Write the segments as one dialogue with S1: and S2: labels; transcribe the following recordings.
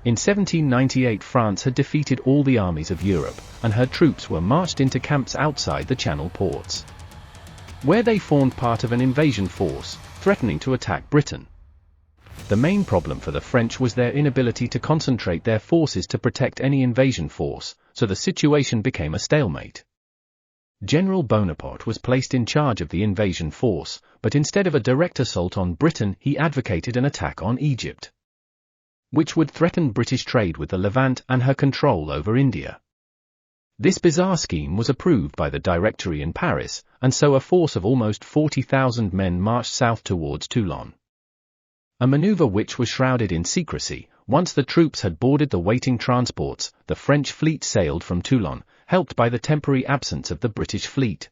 S1: In 1798 France had defeated all the armies of Europe, and her troops were marched into camps outside the Channel ports, where they formed part of an invasion force, threatening to attack Britain. The main problem for the French was their inability to concentrate their forces to protect any invasion force, so the situation became a stalemate. General Bonaparte was placed in charge of the invasion force, but instead of a direct assault on Britain, he advocated an attack on Egypt, which would threaten British trade with the Levant and her control over India. This bizarre scheme was approved by the Directory in Paris, and so a force of almost 40,000 men marched south towards Toulon. A maneuver which was shrouded in secrecy. Once the troops had boarded the waiting transports, the French fleet sailed from Toulon, helped by the temporary absence of the British fleet.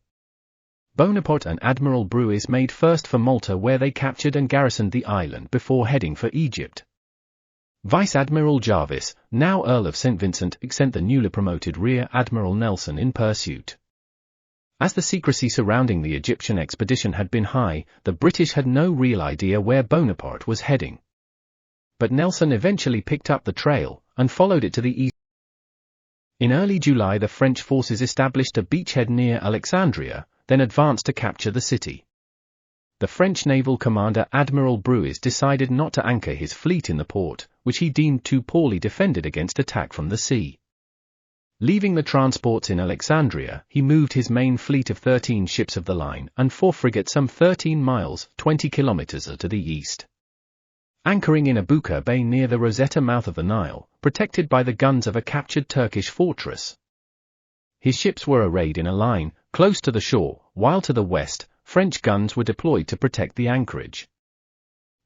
S1: Bonaparte and Admiral Brueys made first for Malta, where they captured and garrisoned the island before heading for Egypt. Vice Admiral Jarvis, now Earl of St. Vincent, sent the newly promoted Rear Admiral Nelson in pursuit. As the secrecy surrounding the Egyptian expedition had been high, the British had no real idea where Bonaparte was heading. But Nelson eventually picked up the trail, and followed it to the east. In early July the French forces established a beachhead near Alexandria, then advanced to capture the city. The French naval commander Admiral Brueys decided not to anchor his fleet in the port, which he deemed too poorly defended against attack from the sea. Leaving the transports in Alexandria, he moved his main fleet of 13 ships of the line and 4 frigates some 13 miles, 20 kilometers to the east, anchoring in Abuka Bay near the Rosetta mouth of the Nile, protected by the guns of a captured Turkish fortress. His ships were arrayed in a line, close to the shore, while to the west, French guns were deployed to protect the anchorage.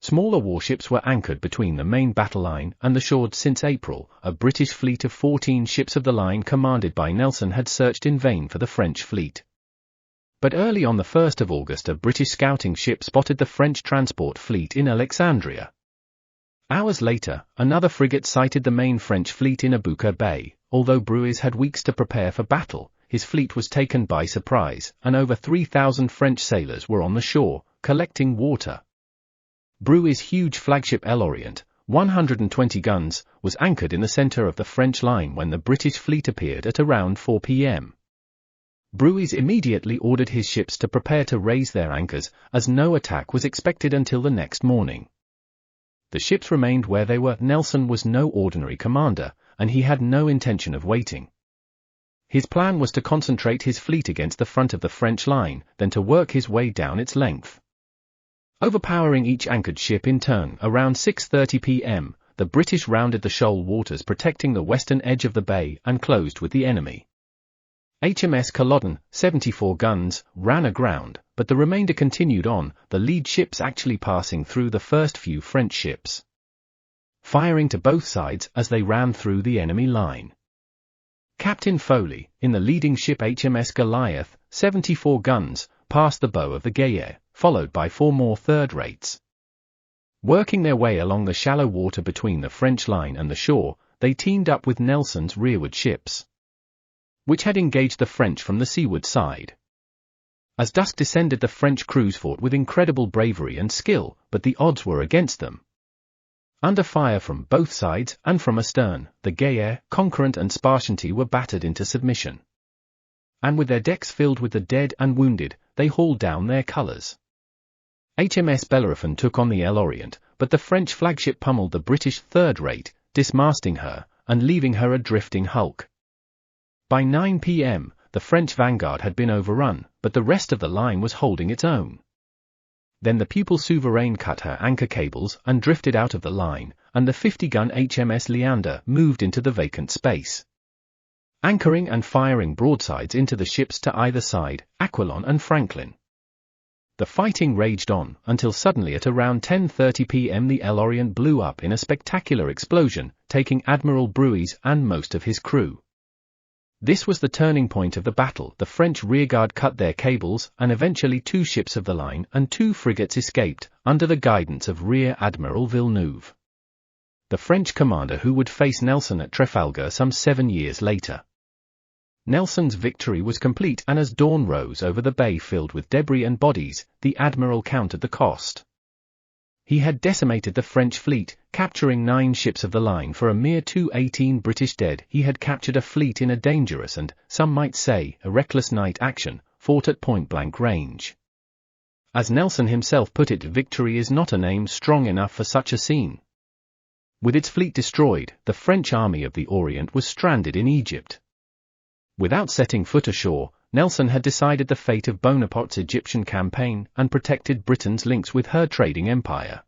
S1: Smaller warships were anchored between the main battle line and the shore. Since April, a British fleet of 14 ships of the line commanded by Nelson had searched in vain for the French fleet. But early on the 1st of August a British scouting ship spotted the French transport fleet in Alexandria. Hours later, another frigate sighted the main French fleet in Abuka Bay. Although Brueys had weeks to prepare for battle, his fleet was taken by surprise, and over 3,000 French sailors were on the shore, collecting water. Brueys' huge flagship L'Orient, 120 guns, was anchored in the center of the French line when the British fleet appeared at around 4 p.m. Brueys immediately ordered his ships to prepare to raise their anchors, as no attack was expected until the next morning. The ships remained where they were. Nelson was no ordinary commander, and he had no intention of waiting. His plan was to concentrate his fleet against the front of the French line, then to work his way down its length, overpowering each anchored ship in turn. Around 6:30 p.m., the British rounded the shoal waters protecting the western edge of the bay and closed with the enemy. HMS Culloden, 74 guns, ran aground, but the remainder continued on, the lead ships actually passing through the first few French ships, firing to both sides as they ran through the enemy line. Captain Foley, in the leading ship HMS Goliath, 74 guns, passed the bow of the Gaillard, followed by 4 more third-rates. Working their way along the shallow water between the French line and the shore, they teamed up with Nelson's rearward ships, which had engaged the French from the seaward side. As dusk descended, the French crews fought with incredible bravery and skill, but the odds were against them. Under fire from both sides and from astern, the Gaillard, Conquerant and Spartiate were battered into submission, and with their decks filled with the dead and wounded, they hauled down their colors. HMS Bellerophon took on the L'Orient, but the French flagship pummeled the British third-rate, dismasting her, and leaving her a drifting hulk. By 9 p.m., the French vanguard had been overrun, but the rest of the line was holding its own. Then the Pupil Souverain cut her anchor cables and drifted out of the line, and the 50-gun HMS Leander moved into the vacant space, anchoring and firing broadsides into the ships to either side, Aquilon and Franklin. The fighting raged on, until suddenly at around 10:30 p.m. the L'Orient blew up in a spectacular explosion, taking Admiral Brueys and most of his crew. This was the turning point of the battle. The French rearguard cut their cables, and eventually 2 ships of the line and 2 frigates escaped, under the guidance of Rear Admiral Villeneuve, the French commander who would face Nelson at Trafalgar some 7 years later. Nelson's victory was complete, and as dawn rose over the bay filled with debris and bodies, the admiral counted the cost. He had decimated the French fleet, capturing 9 ships of the line for a mere 218 British dead. He had captured a fleet in a dangerous and, some might say, a reckless night action, fought at point-blank range. As Nelson himself put it, victory is not a name strong enough for such a scene. With its fleet destroyed, the French army of the Orient was stranded in Egypt. Without setting foot ashore, Nelson had decided the fate of Bonaparte's Egyptian campaign and protected Britain's links with her trading empire.